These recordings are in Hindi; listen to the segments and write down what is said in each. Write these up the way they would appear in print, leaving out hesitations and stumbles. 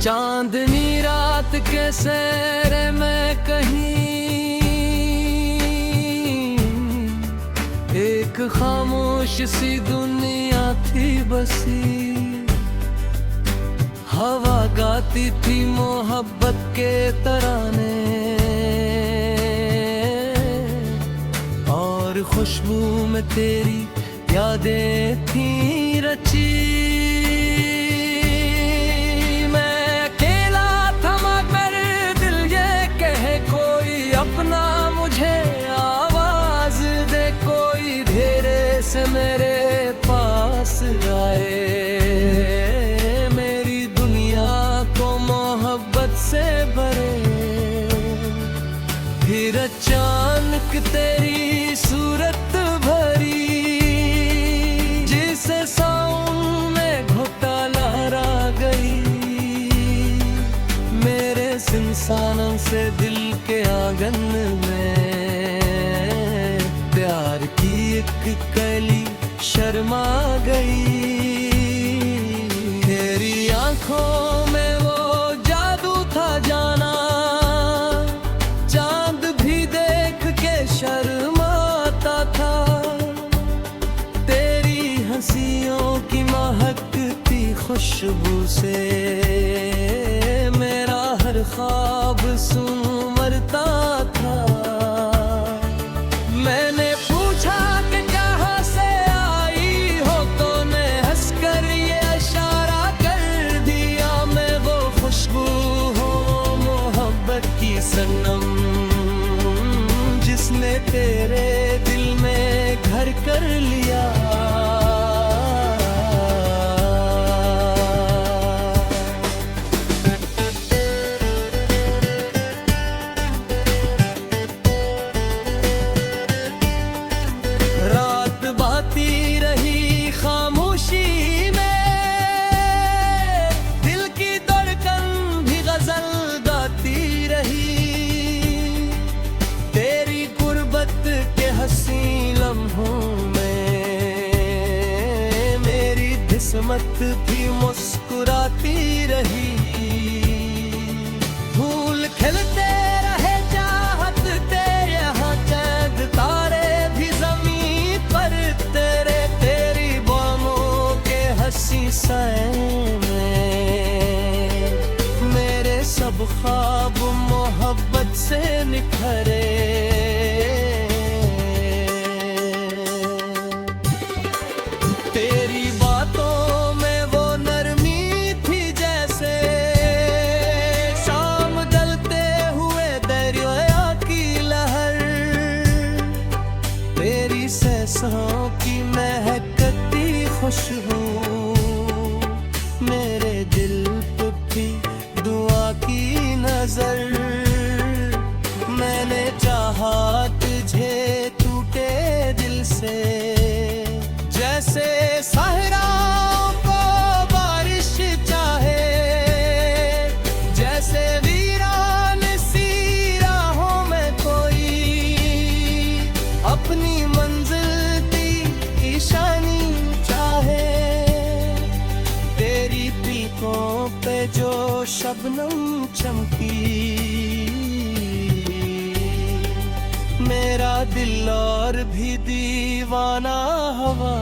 चांदनी रात के सैरे में कहीं एक खामोश सी दुनिया थी बसी। हवा गाती थी मोहब्बत के तराने और खुशबू में तेरी यादें थी रची। अपना मुझे आवाज दे, कोई धेरे से मेरे पास आए, मेरी दुनिया को मोहब्बत से भरे। फिर अचानक तेरी सूरत भरी, जिसे साउंड में घुटा लहरा गई। मेरे सिमसानों से दिल के आंगन में प्यार की एक कली शर्मा गई। तेरी आंखों में वो जादू था जाना, चांद भी देख के शर्माता था। तेरी हंसियों की महकती खुशबू से मेरा हर ख्वाब सुमरता था। मैंने पूछा कि कहाँ से आई हो, तो ने हंसकर ये इशारा कर दिया। मैं वो खुशबू हूँ मोहब्बत की सनम, जिसने तेरे दिल में घर कर लिया। किस्मत भी मुस्कुराती रही। फूल खिलते रहे चाहत ते यहाँ, चांद तारे भी जमीन पर तेरे। तेरी बाहों के हंसी साए में मेरे सब ख्वाब मोहब्बत से निखरे। सांसों की महकती खुशबू मेरे दिल पे भी दुआ की नजर। मैंने चाहा तुझे टूटे दिल से, जैसे सहराओं को बारिश चाहे, जैसे वीरान सी राहों में कोई अपनी पे जो शबनम चमकी। मेरा दिल और भी दीवाना हवा,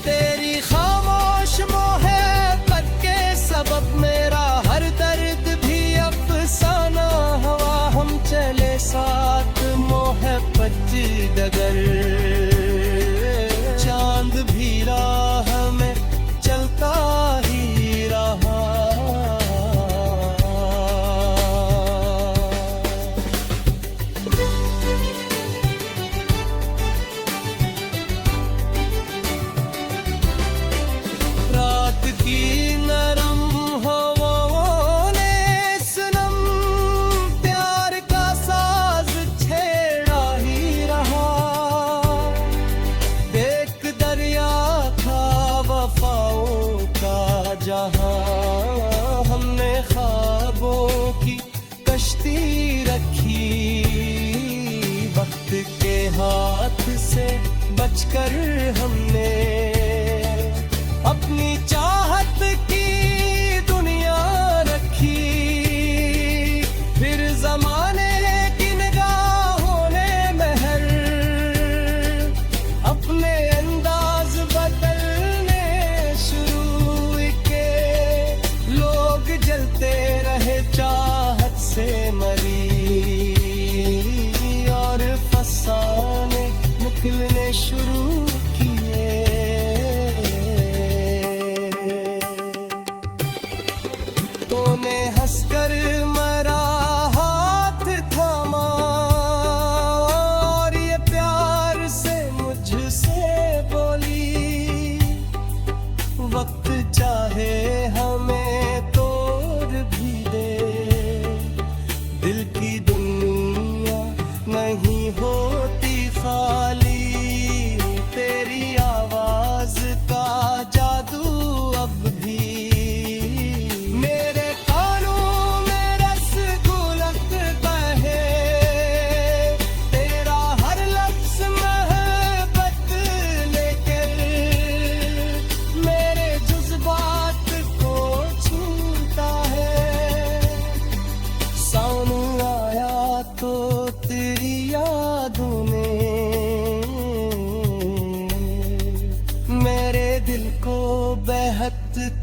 तेरी खामोश मोहब्बत के सबब मेरा हर दर्द भी अफसाना हुआ। हम चले साथ मोहब्बत डगर, चांद भी राह में चलता ही रहा। रात की नरम हवाओं ने सनम प्यार का साज छेड़ा ही रहा। एक दरिया था वफाओं का जहां, हमने ख्वाबों की कश्ती रखी। वक्त के हाथ से बचकर हमने अपनी चाहत की दुनिया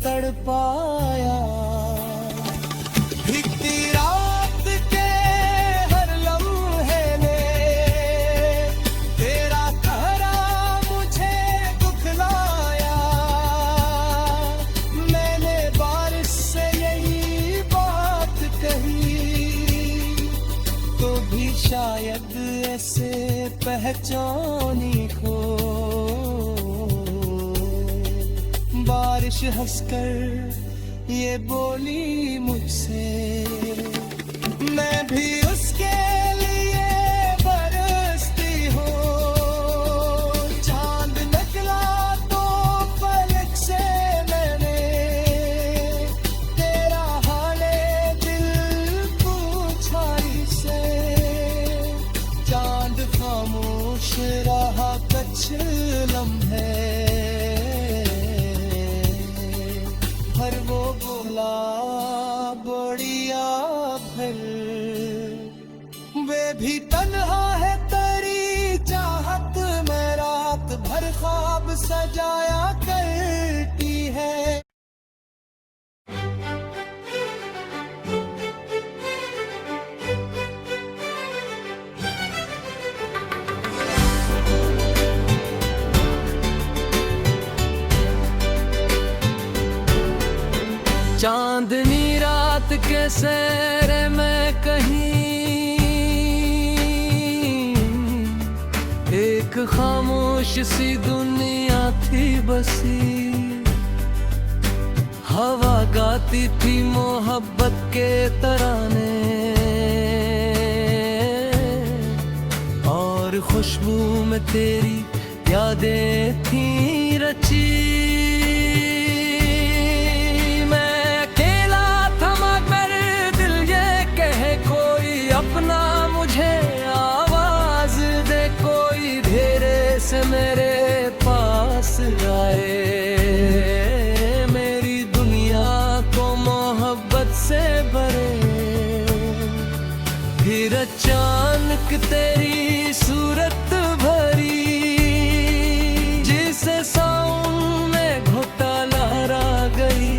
तड़पाया। भीगती रात के हर लम्हे ने तेरा कहरा मुझे दुखलाया। मैंने बारिश से यही बात कही तो भी शायद ऐसे पहचानी को। बारिश हंसकर ये बोली मुझसे, मैं भी उसके लिए बरसती हूँ। चांद निकला तो फलक से मैंने तेरा हाले दिल पूछा से। चांद खामोश रहा कुछ लम्हे, पर वो बोला बढ़िया भर। वे भी तन्हा है तेरी चाहत में रात भर ख्वाब सजाया करती है। चांदनी रात के सैरे में कहीं एक खामोश सी दुनिया थी बसी। हवा गाती थी मोहब्बत के तराने और खुशबू में तेरी यादें थी रची। अपना मुझे आवाज दे कोई धेरे से मेरे पास आए। मेरी दुनिया को मोहब्बत से भरे। फिर अचानक तेरी सूरत भरी जिसे साउंड में घुटा लहरा गई।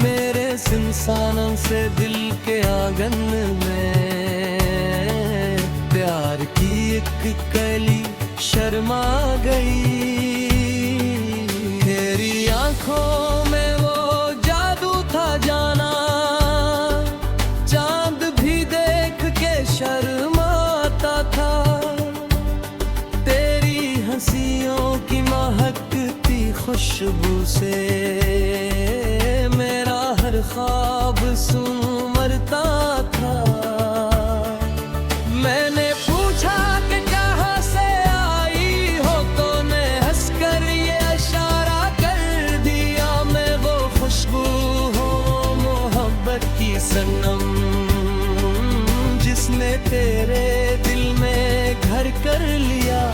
मेरे इंसानों से दिल के आंगन में प्यार की एक कली शर्मा गई। तेरी आंखों में वो जादू था जाना, चांद भी देख के शर्माता था। तेरी हंसियों की महकती खुशबू से मेरा हर ख्वाब सुमरता था। मैंने पूछा कि कहाँ से आई हो तो ने हंसकर ये इशारा कर दिया। मैं वो खुशबू हूँ मोहब्बत की सनम जिसने तेरे दिल में घर कर लिया।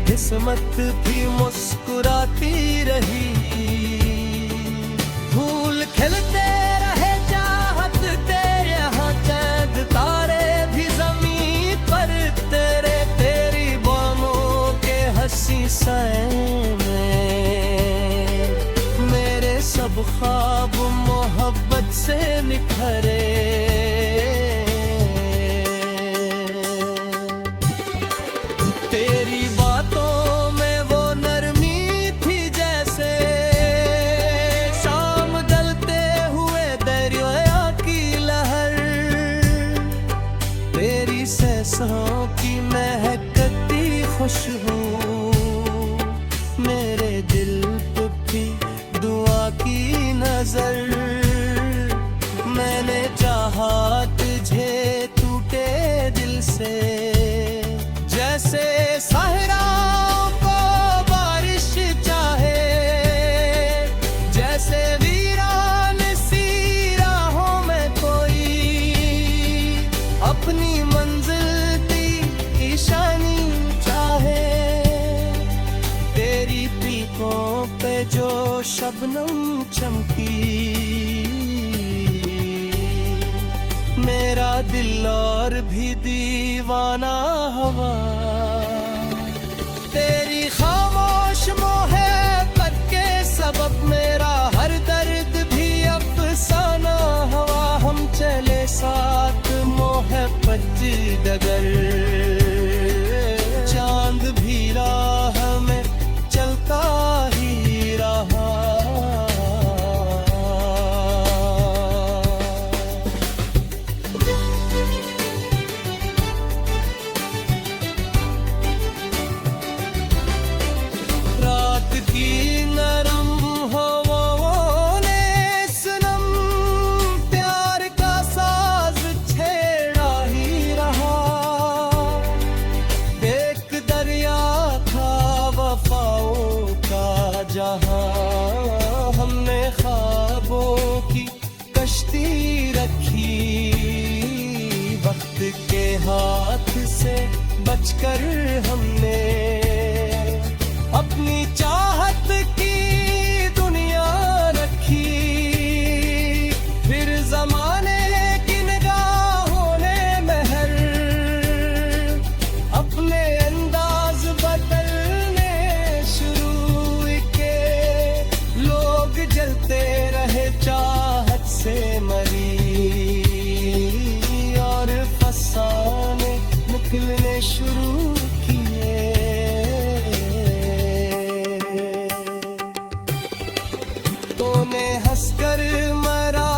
किस्मत भी मुस्कुराती रही। फूल खिलते रहे चाहत तेरे यहाँ चांद तारे भी ज़मीन पर तेरे। तेरी बाहों के हंसी साए में मेरे सब ख्वाब मोहब्बत से निखरे। तेरी बातों में वो नरमी थी जैसे शाम ढलते हुए दरिया की लहर। तेरी सांसों की महकती खुशबू मेरे दिल पे भी दुआ की नजर। मैंने चाहा तुझे टूटे दिल से जैसे सहराओं को बारिश चाहे पे जो शबनम चमकी, मेरा दिल और भी दीवाना हुआ। तेरी खामोश मोहब्बत के सबब मेरा हर दर्द भी अफसाना हुआ। हम चले साथ मोहब्बत डगर, चांद भी राह में चलता ही रहा। रात की नरम हवाओं ने सनम प्यार का साज छेड़ा ही रहा। एक दरिया था वफाओं का जहां, हमने ख्वाबों की कश्ती रखी। वक्त के हाथ से बचकर हमने अपनी चाहत की दुनिया रखी। फिर जमाने की निगाहों ने महर अपने अंदाज बदलने शुरू किए। लोग जलते रहे चाहत से मरी, और फसाने निकलने शुरू किए। तूने हंसकर मेरा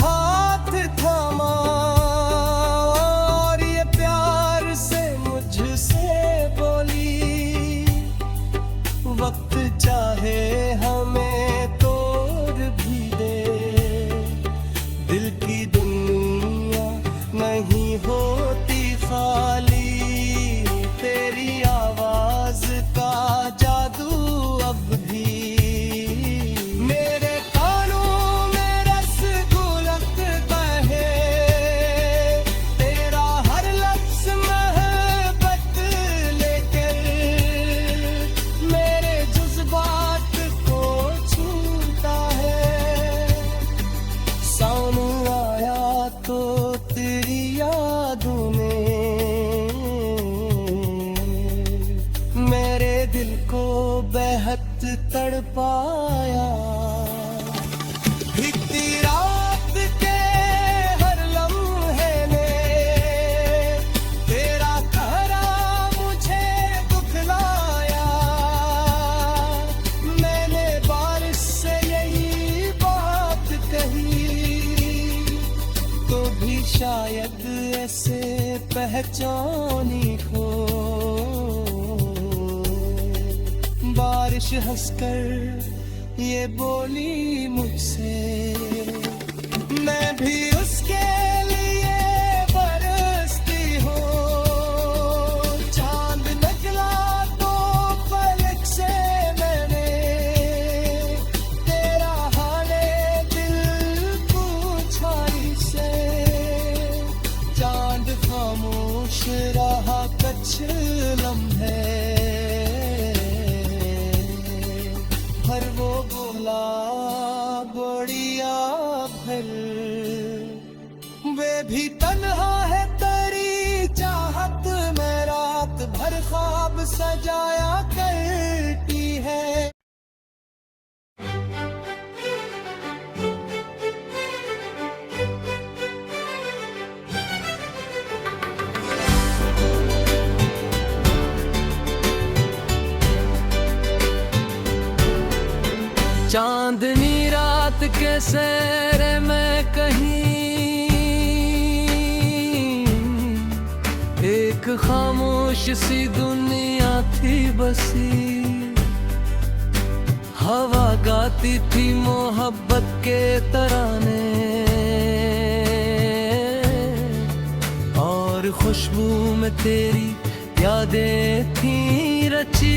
हाथ थामा, और ये प्यार से मुझसे बोली। वक्त चाहे हमें तोड़ भी दे, दिल की दुनिया नहीं होती खाली। तेरी आवाज का जादू अब भी मेरे कानों में रस घुलकता है। तेरा हर लफ्ज मोहब्बत लेकर मेरे जज्बात को छूता है। सामने आया तो तेरी यादों ने मेरे दिल को बेहद तड़पाया। भीगती रात के हर लम्हे में तेरा कहरा मुझे दुखलाया। मैंने बारिश से यही बात कही, तो भी शायद ऐसे पहचानी हो। बारिश हंसकर ये बोली मुझसे, मैं भी उसके लिए बरसती हूँ। चांद निकला तो फलक से मैंने तेरा हाले दिल पूछा से। चांद खामोश रहा कुछ लम्हे, हर वो बोला बढ़िया भर। वे भी तन्हा है तेरी चाहत में रात भर ख्वाब सजाया करती है। चांदनी रात के सैरे में कहीं एक खामोश सी दुनिया थी बसी। हवा गाती थी मोहब्बत के तराने, और खुशबू में तेरी यादें थी रची।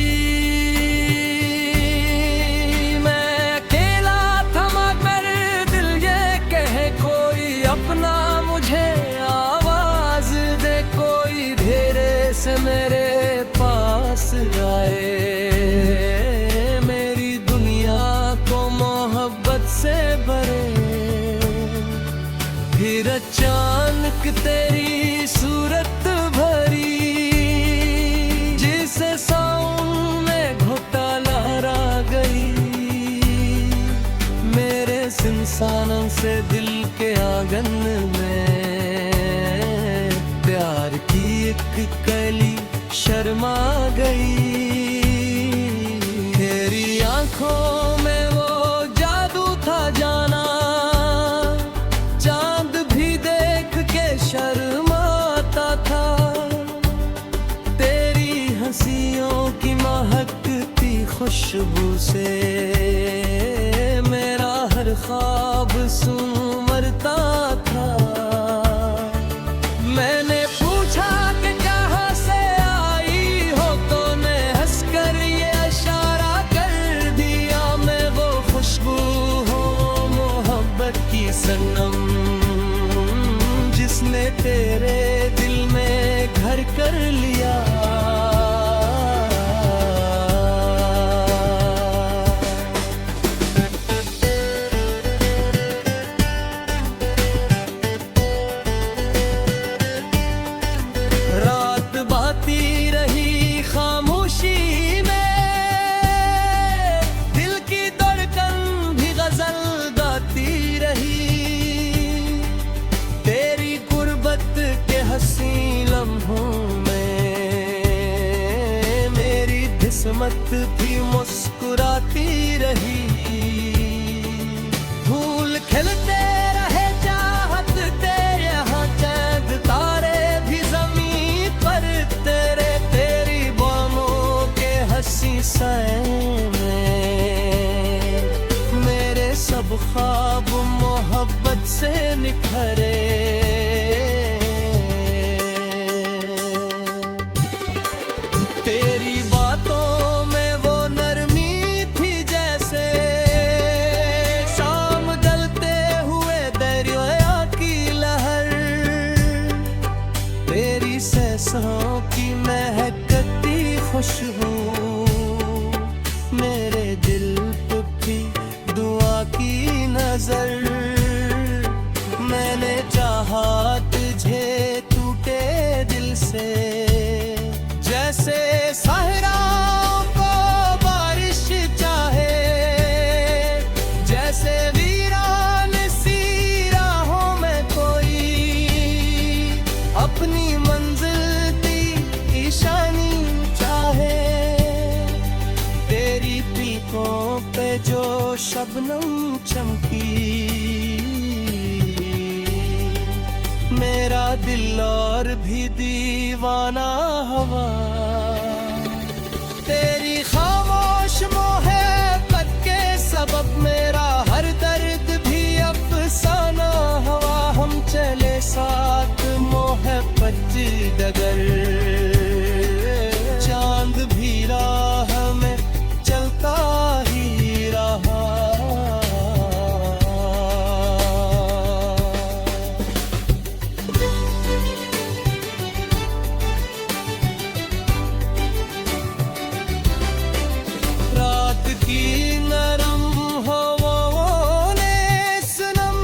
मेरे पास आए, मेरी दुनिया एक तेरी सूरत भरी, जिसे साउंड में घोटाला ला गई। मेरे सिंसानों से दिल के आंगन में प्यार की एक कली शर्मा गई। तेरी आंखों में वो जादू था जाना, चांद भी देख के शर्माता था। तेरी हंसियों की महकती खुशबू से मेरा हर ख्वाब सुमरता था। मैंने पूछा कि कहाँ से आई हो, तो ने हंसकर ये इशारा कर दिया, मैं वो खुशबू हूँ मोहब्बत की सनम, जिसने तेरे दिल में घर कर लिया। रात बाती रही खामोशी में, दिल की धड़कन भी गजल गाती रही। तेरी गुर्बत के हंसी लम्हों में मेरी किस्मत भी मुस्कुराती रही। फूल खिलते रहे चाहत तेरे यहाँ, चांद तारे भी जमीन पर तेरे। तेरी बाहों के हंसी साए में मेरे सब ख्वाब मोहब्बत से निखरे। तेरी बातों में वो नरमी थी जैसे शाम ढलते हुए दरिया की लहर। तेरी सांसों की महकती खुशबू मेरे दिल पे भी दुआ की नजर। मैंने चाहा तुझे टूटे दिल से, जैसे सहराओं को बारिश चाहे, जैसे वीरान सी राहों में कोई अपनी मंजिल की ईशानी चाहे। तेरी पीकों पे जो शबनम चमकी, मेरा दिल और भी दीवाना हुआ। तेरी खामोश मोहब्बत के सबब मेरा हर दर्द भी अफसाना हुआ। हम चले साथ मोहब्बत डगर, चांद भी राह में चलता ही रहा। रात की नरम हवाओं ने सनम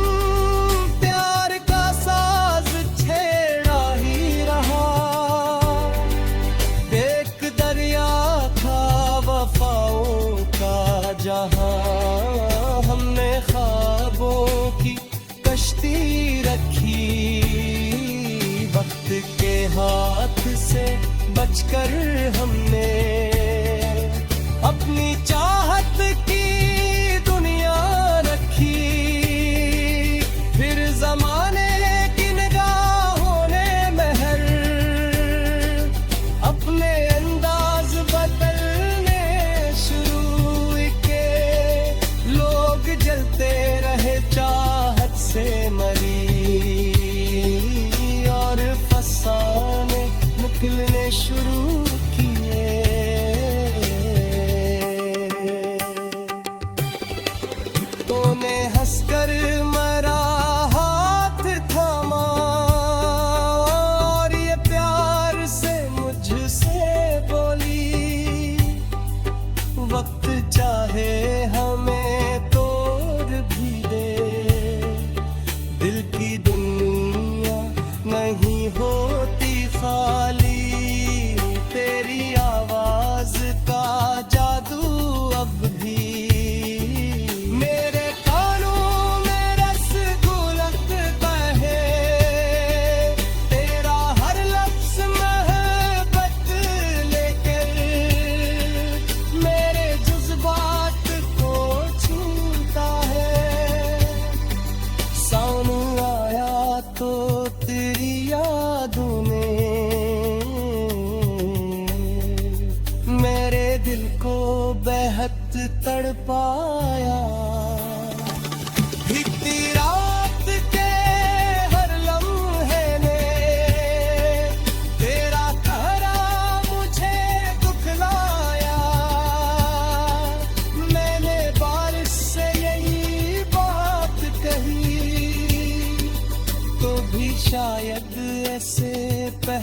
प्यार का साज छेड़ा ही रहा। देख दरिया था वफाओं का जहां, हमने ख्वाबों की कश्ती रखी। वक्त के हाथ से बचकर हमने अपनी चाहत की दुनिया रखी। फिर जमाने की निगाहों ने महर अपने अंदाज बदलने शुरू के। लोग जलते रहे चाहत से मरी, और फसाने निकलने शुरू किए।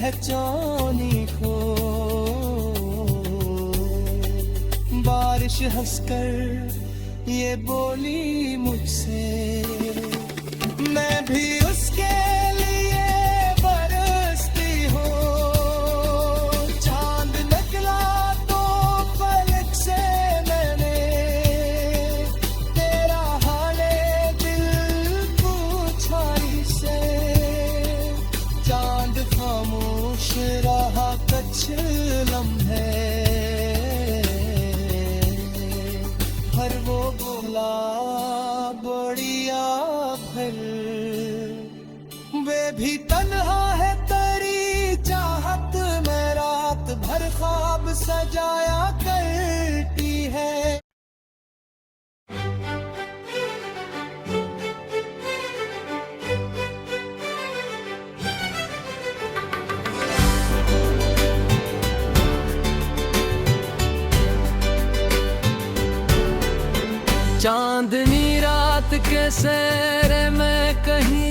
पहचानी खो। बारिश हंसकर ये बोली मुझसे, मैं भी उसके लिए बरसती हूँ। चांद निकला तो पलक से मैंने तेरा हाले दिल पूछा ही से। चांद खामोश रहा कुछ लम्हे, हर वो बोला बढ़िया फिर। वे भी तन्हा है तेरी चाहत में रात भर ख्वाब सजाया करती है। चांदनी रात के सैरे में कहीं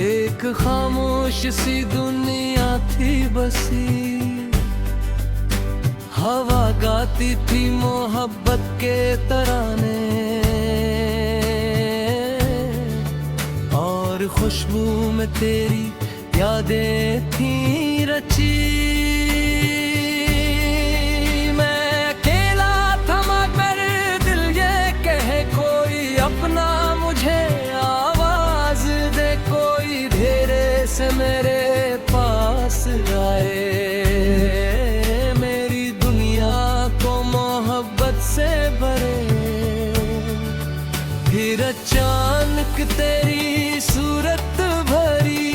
एक खामोश सी दुनिया थी बसी। हवा गाती थी मोहब्बत के तराने और खुशबू में तेरी यादें थी रची। अपना मुझे आवाज दे कोई, धेरे से मेरे पास आए। मेरी दुनिया को मोहब्बत से भरे। फिर अचानक तेरी सूरत भरी,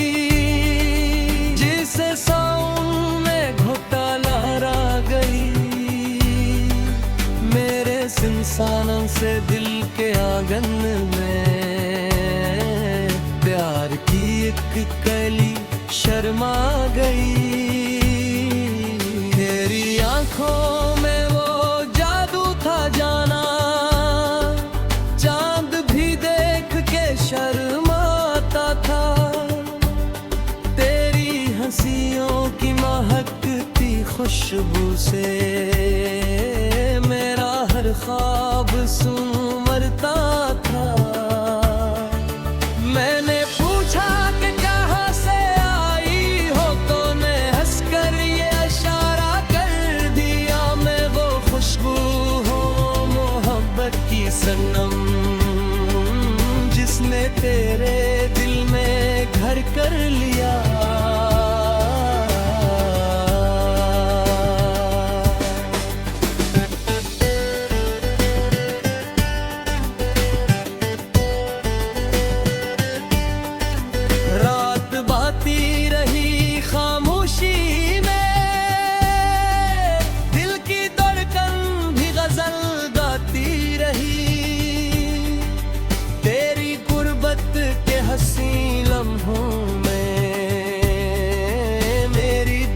जिसे साउंड में घोटाला ला गई। मेरे सिंसानों से दिल के आंगन में प्यार की एक कली शर्मा गई। तेरी आंखों में वो जादू था जाना, चांद भी देख के शर्माता था। तेरी हंसियों की महकती खुशबू से मेरा हर ख्वाब संवरता था। मैंने पूछा कि कहाँ से आई हो, तो ने हंसकर ये इशारा कर दिया। मैं वो खुशबू हूँ मोहब्बत की सनम, जिसने तेरे दिल में घर कर लिया।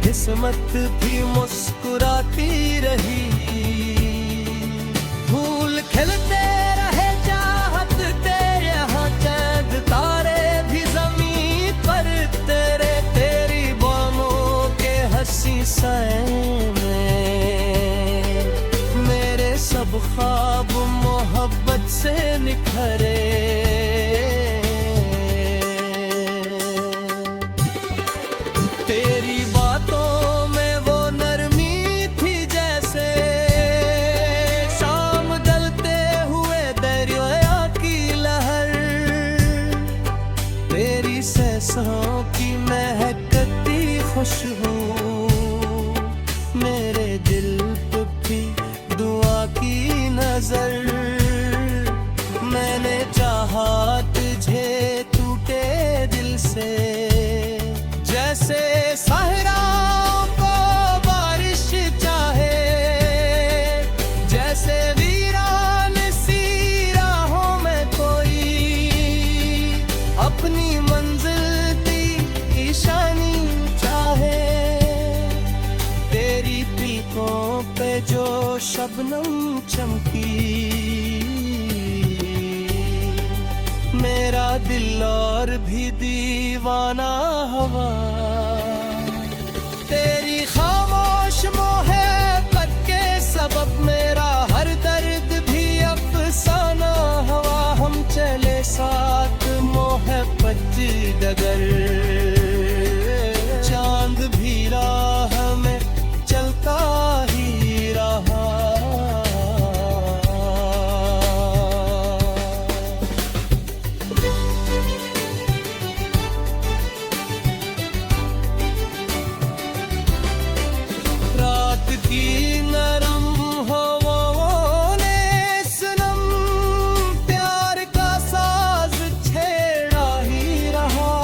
किस्मत भी मुस्कुराती रही। फूल खिलते रहे चाहत तेरे यहाँ, चांद तारे भी ज़मीन पर तेरे। तेरी बाहों के हंसी साए में मेरे सब ख्वाब मोहब्बत से निखरे। तेरी बातों में वो नरमी थी जैसे शाम ढलते हुए दरिया की लहर। तेरी सांसों की महकती खुशबू मेरे दिल पे भी दुआ की नजर। मैंने चाहा तुझे टूटे दिल से, जैसे सहराओं को बारिश चाहे। जैसे वीरान सी राहों में कोई अपनी मंजिल की निशानी चाहे। तेरी पीकों पे जो शबनम चमकी, मेरा दिल और भी दीवाना हवा, तेरी खामोश मोहब्बत के सबब मेरा हर दर्द भी अफसाना हवा। हम चले साथ मोहब्बत डगर, चांद भी राह में चलता ही रहा। रात की नरम हवाओं ने सनम प्यार का साज छेड़ा ही रहा।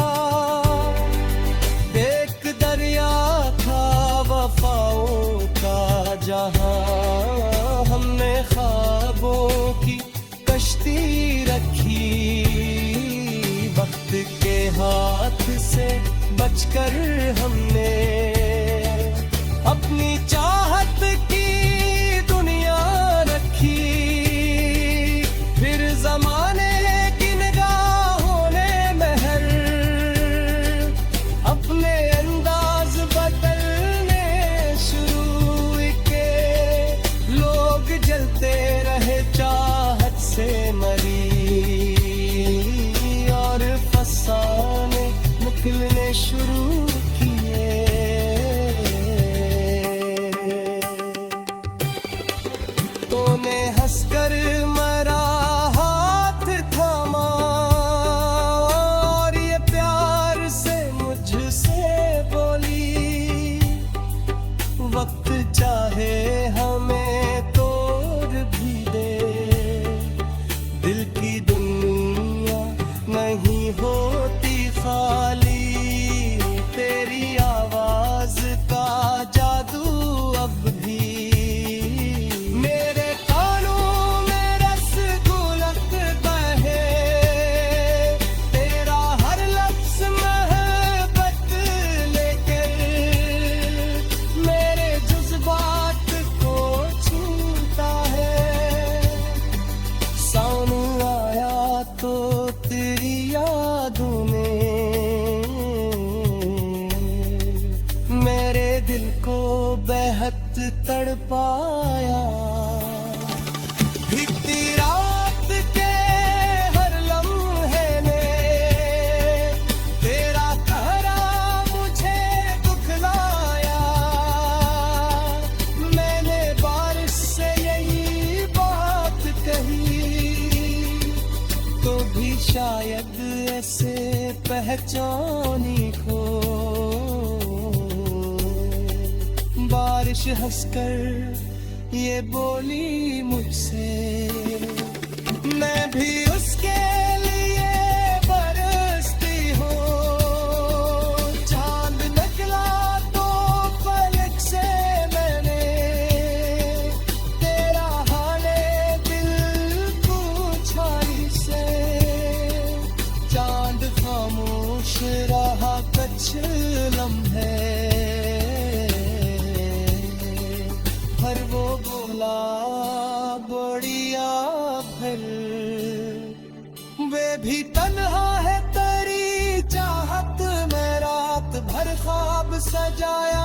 एक दरिया था वफाओं का जहां, हमने ख्वाबों की कश्ती रखी। वक्त के हाथ से बचकर हमने अपनी चाहत की दुनिया रखी। फिर जमाने की निगाहों ने महर अपने अंदाज बदलने शुरू के। लोग जलते रहे चाहत से मरी, और फसाने निकलने शुरू किए। तूने हंसकर मरा हाथ थामा, और ये प्यार से मुझसे बोली। वक्त चाहे हमें तोड़ भी दे, दिल की दुनिया नहीं होती खाली। तेरी आवाज का जादू अब भी मेरे कानों में रस घुलकता है। तेरा हर लफ्ज मोहब्बत लेकर मेरे जज्बात को छूता है। सामने आया तो तेरी यादों ने मेरे दिल को बेहद तड़पाया। भीगती रात के हर लम्हे ने तेरा कहरा मुझे दुखलाया। मैंने बारिश से यही बात कही, तो भी शायद ऐसे पहचानी खो। बारिश हंसकर ये बोली मुझसे, मैं भी उसके लिए बरसती हूँ। चांद निकला तो फलक से मैंने तेरा हाले दिल पूछा से। चांद खामोश रहा कुछ लम्हे, पर वो बोला बढ़िया। फिर वे भी तन्हा है तेरी चाहत में रात भर ख्वाब सजाया।